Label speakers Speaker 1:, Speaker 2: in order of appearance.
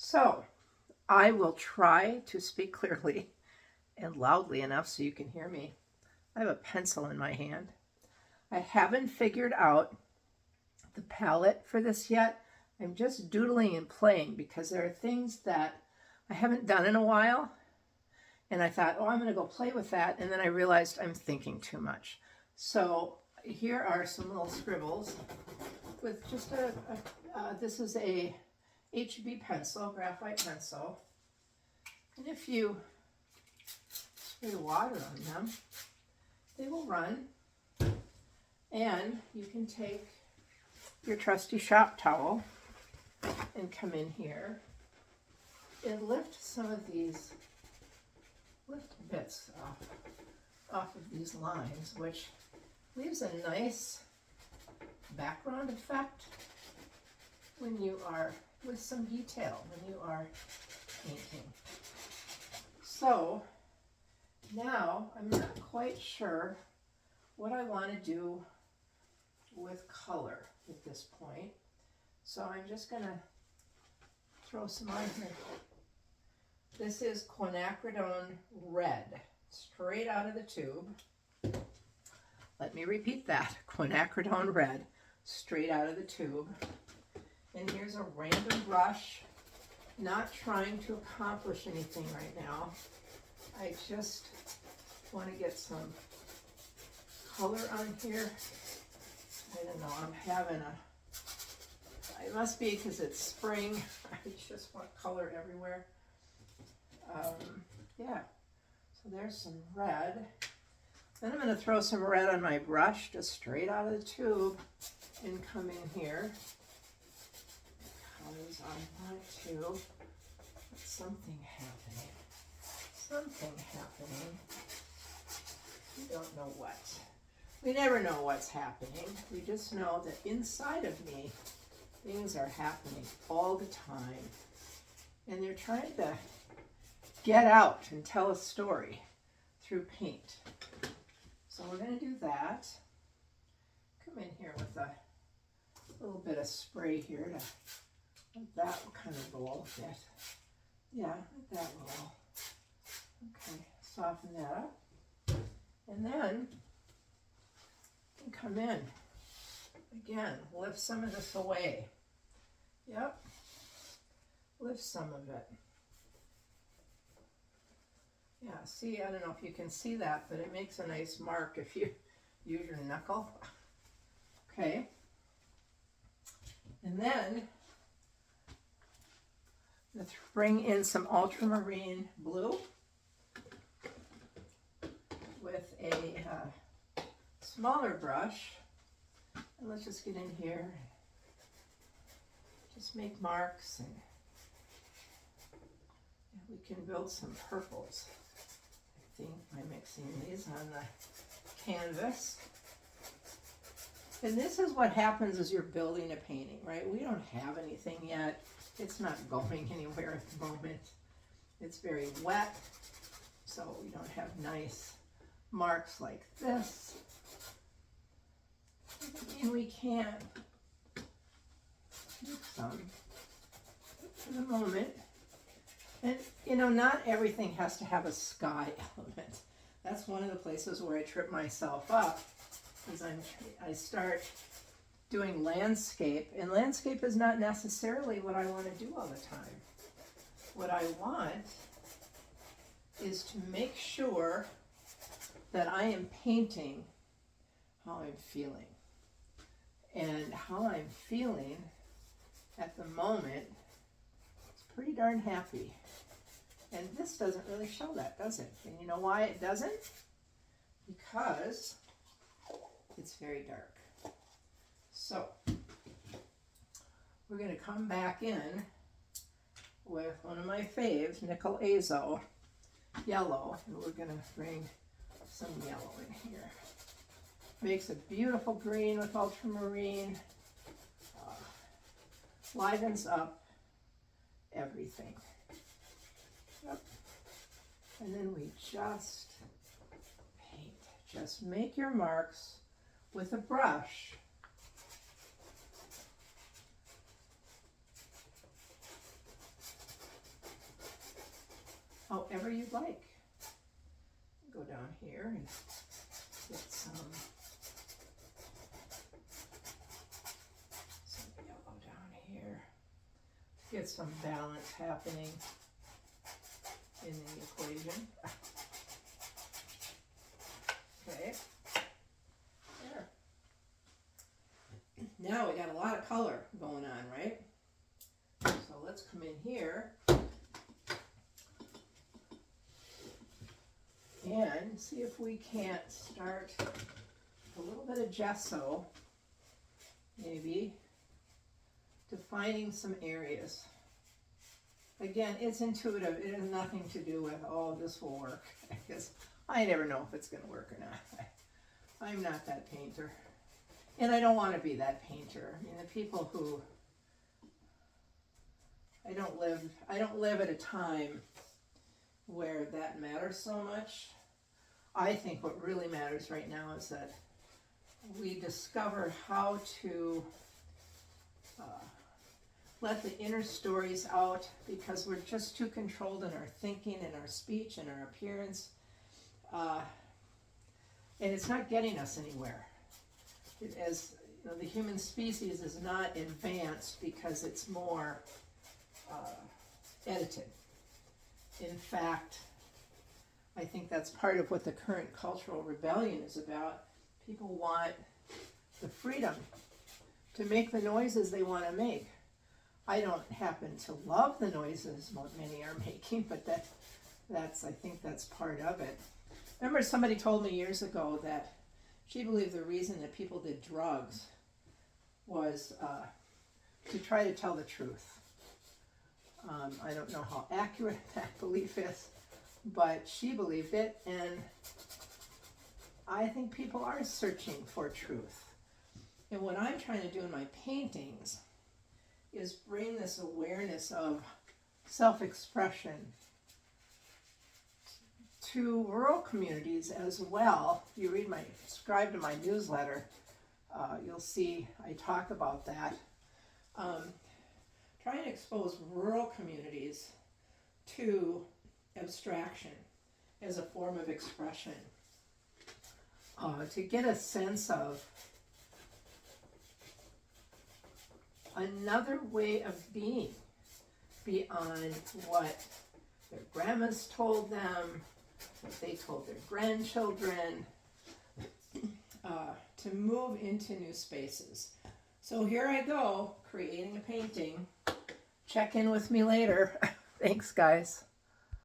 Speaker 1: So I will try to speak clearly and loudly enough so you can hear me. I have a pencil in my hand. I haven't figured out the palette for this yet. I'm just doodling and playing because there are things that I haven't done in a while. And I thought, oh, I'm going to go play with that. And then I realized I'm thinking too much. So here are some little scribbles with just this is a HB pencil, graphite pencil. And if you spray water on them, they will run. And you can take your trusty shop towel and come in here and lift some of these, lift bits off of these lines, which leaves a nice background effect when you are with some detail, when you are painting. So now I'm not quite sure what I want to do with color at this point. So I'm just going to throw some on here. This is quinacridone red, straight out of the tube. Let me repeat that. Quinacridone red, straight out of the tube. And here's a random brush. Not trying to accomplish anything right now. I just want to get some color on here. I don't know, I'm having it must be because it's spring. I just want color everywhere. Yeah, so there's some red. Then I'm going to throw some red on my brush, just straight out of the tube, and come in here. Colors I want to. Something happening. Something happening. We don't know what. We never know what's happening. We just know that inside of me, things are happening all the time. And they're trying to get out and tell a story through paint. So we're going to do that. Come in here with a little bit of spray here to let that kind of roll a bit. Yeah, let that roll. Okay, soften that up. And then you can come in. Again, lift some of this away. Yep, lift some of it. Yeah, see, I don't know if you can see that, but it makes a nice mark if you use your knuckle. Okay. And then let's bring in some ultramarine blue with a smaller brush. And let's just get in here, just make marks, and we can build some purples. I think by mixing these on the canvas. And this is what happens as you're building a painting, right? We don't have anything yet. It's not going anywhere at the moment. It's very wet, so we don't have nice marks like this. And we can make some for the moment. And, you know, not everything has to have a sky element. That's one of the places where I trip myself up, is I start doing landscape, and landscape is not necessarily what I want to do all the time. What I want is to make sure that I am painting how I'm feeling. And how I'm feeling at the moment, it's pretty darn happy. And this doesn't really show that, does it? And you know why it doesn't? Because it's very dark. So we're going to come back in with one of my faves, Nickel Azo yellow, and we're going to bring some yellow in here. Makes a beautiful green with ultramarine. Livens up everything. Yep. And then we just paint. Just make your marks with a brush. however you'd like. Go down here and get some yellow down here. Get some balance happening in the equation. Okay. There. Now we got a lot of color going on, right? So let's come in here and see if we can't start a little bit of gesso, maybe, defining some areas. Again, it's intuitive. It has nothing to do with, oh, this will work, because I never know if it's going to work or not. I'm not that painter. And I don't want to be that painter. I mean, the people who, I don't live at a time where that matters so much. I think what really matters right now is that we discover how to let the inner stories out, because we're just too controlled in our thinking and our speech and our appearance. And it's not getting us anywhere. As you know, the human species is not advanced because it's more edited. In fact, I think that's part of what the current cultural rebellion is about. People want the freedom to make the noises they want to make. I don't happen to love the noises many are making, but I think that's part of it. Remember, somebody told me years ago that she believed the reason that people did drugs was to try to tell the truth. I don't know how accurate that belief is, but she believed it, and I think people are searching for truth. And what I'm trying to do in my paintings is bring this awareness of self-expression to rural communities as well. If you subscribe to my newsletter, you'll see I talk about that. Trying to expose rural communities to abstraction as a form of expression, to get a sense of another way of being beyond what their grandmas told them, what they told their grandchildren, to move into new spaces. So here I go, creating a painting. Check in with me later. Thanks, guys.